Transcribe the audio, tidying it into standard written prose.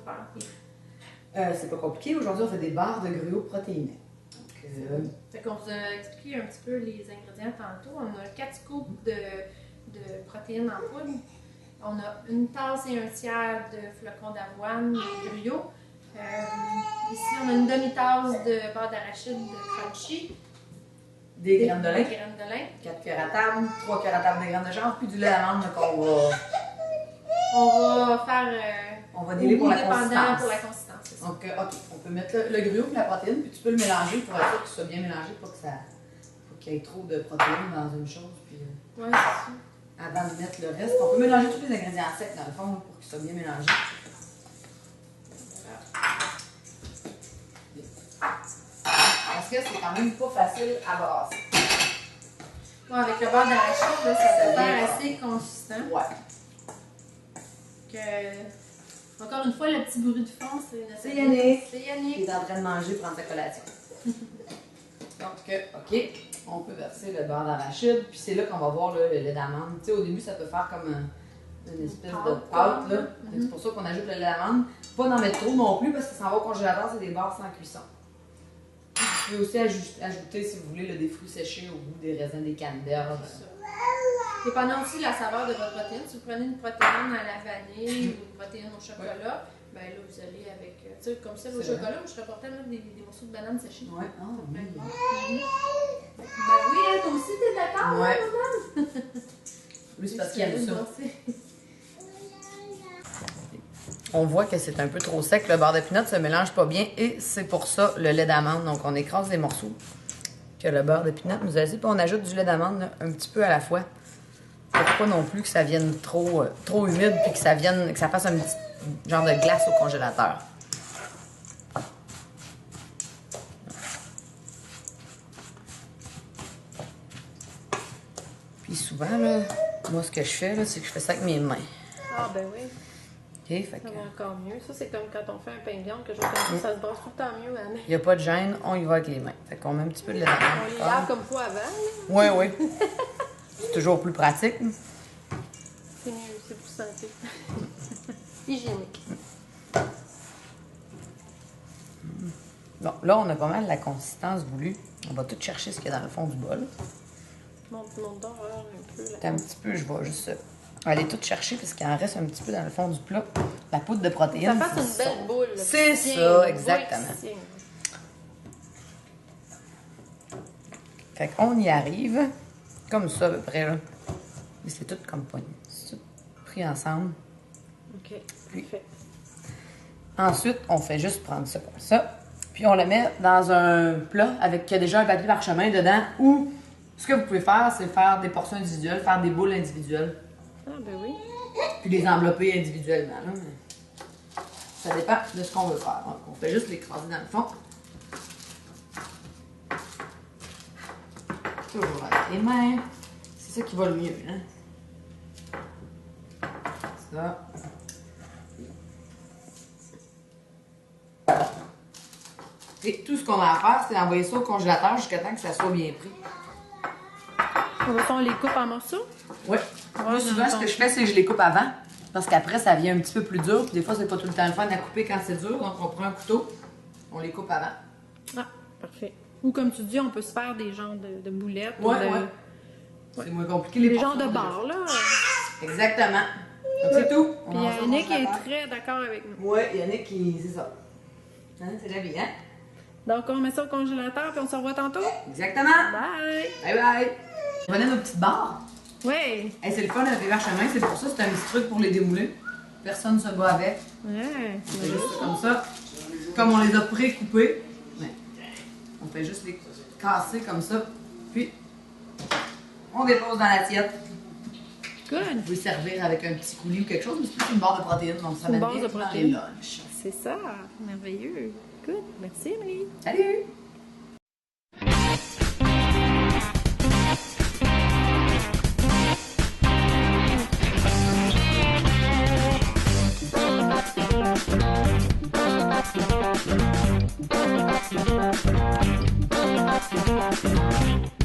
faire? C'est pas compliqué. Aujourd'hui, on fait des barres de gruau protéinés. Fait qu'on vous a expliqué un petit peu les ingrédients tantôt. On a 4 scoops de protéines en poudre. On a une tasse et un tiers de flocons d'avoine de gruau. Ici, on a une demi-tasse de beurre d'arachide de crunchy. Des graines de lin. 4 cuillères à table, 3 cuillères à table de graines de chanvre, puis du lait d'amande qu'on va... On va faire... on va délier pour la consistance. Pour la consistance. Donc, OK, on peut mettre le gruau et la protéine, puis tu peux le mélanger pour être sûr qu'il soit bien mélangé, pour que ça... Faut qu'il y ait trop de protéines dans une chose, puis... Ouais, c'est ça. Avant de mettre le reste, on peut mélanger tous les ingrédients secs dans le fond pour qu'ils soient bien mélangés. Parce que c'est quand même pas facile à brasser. Bon, avec le beurre d'arachide, ça peut faire assez consistant. Ouais. Encore une fois, le petit bruit de fond, c'est Yannick. C'est Yannick. Qui est en train de manger, prendre sa collation. Donc, OK, on peut verser le beurre d'arachide, puis c'est là qu'on va voir le lait d'amande. Tu sais, au début, ça peut faire comme une espèce de pâte, là. C'est pour ça qu'on ajoute le lait d'amande. Pas d'en mettre trop non plus, parce que ça s'en va au congélateur, c'est des beurres sans cuisson. Vous pouvez aussi ajouter, si vous voulez, des fruits séchés au goût des raisins, des cannes d'herbe. Dépendant aussi de la saveur de votre protéine, si vous prenez une protéine à la vanille ou une protéine au chocolat, ben là, vous allez avec, tu sais, comme ça, au chocolat, moi, je serais portée à mettre des morceaux de banane séchés. Ouais, oui. Ben oui, toi aussi, t'es d'accord, ouais. Madame? Oui, c'est parce qu'il aime ça. On voit que c'est un peu trop sec, le beurre de pinot se mélange pas bien et c'est pour ça le lait d'amande. Donc on écrase les morceaux que le beurre de pinot nous a laissé, puis on ajoute du lait d'amande un petit peu à la fois. Pour pas non plus que ça vienne trop humide puis que ça fasse un petit genre de glace au congélateur. Puis souvent, là, moi ce que je fais, là, c'est que je fais ça avec mes mains. Ah ben oui. Okay, fait ça va encore mieux. Ça, c'est comme quand on fait un pain de viande, que je vois ça se brasse tout le temps mieux à la main. Il n'y a pas de gêne, on y va avec les mains. Fait qu'on met un petit peu de lait d'amande. On les lave comme fois avant. Oui, oui. C'est toujours plus pratique. C'est mieux, c'est plus santé. Hygiénique. Bon, là, on a pas mal la consistance voulue. On va tout chercher ce qu'il y a dans le fond du bol. Monte d'horreur un peu. Un petit peu, je vais juste aller tout chercher parce qu'il en reste un petit peu dans le fond du plat. La poudre de protéines. Ça fasse une belle boule. C'est ça, exactement. Fait qu'on y arrive comme ça à peu près, là. Et c'est tout comme poignée. C'est tout pris ensemble. OK, puis, parfait. Ensuite, on fait juste prendre ça comme ça. Puis on le met dans un plat avec déjà un papier parchemin dedans ou ce que vous pouvez faire, c'est faire des portions individuelles, faire des boules individuelles. Ah ben oui. Puis les envelopper individuellement. Là, mais ça dépend de ce qu'on veut faire. Donc, on fait juste l'écraser dans le fond. Toujours avec les mains. C'est ça qui va le mieux. Hein? Ça. Et tout ce qu'on a à faire, c'est d'envoyer ça au congélateur jusqu'à temps que ça soit bien pris. On les coupe en morceaux? Oui. Moi, souvent, ce que je fais, c'est que je les coupe avant. Parce qu'après, ça vient un petit peu plus dur. Puis des fois, c'est pas tout le temps le fun à couper quand c'est dur. Donc, on prend un couteau, on les coupe avant. Ah, parfait. Ou comme tu dis, on peut se faire des genres de boulettes. Oui, oui. C'est moins compliqué. Des genres de barres, là. Exactement. Donc, c'est tout. Puis Yannick est très d'accord avec nous. Oui, Yannick, c'est ça. Hein, c'est la vie, hein? Donc, on met ça au congélateur, puis on se revoit tantôt. Exactement. Bye! Bye bye! On va donner nos petites barres. Oui! Hey, c'est le fun avec les parchemins, c'est pour ça, c'est un petit truc pour les démouler. Personne ne se bat avec. Ouais! On fait juste comme ça. Comme on les a pré-coupés. Ouais. On fait juste les casser comme ça. Puis, on dépose dans l'assiette. Good! Vous pouvez servir avec un petit coulis ou quelque chose, mais c'est plus une barre de protéines, donc ça va bien dans les lunchs. C'est ça! Merveilleux! Good! Merci, Emily! Salut! Thank you.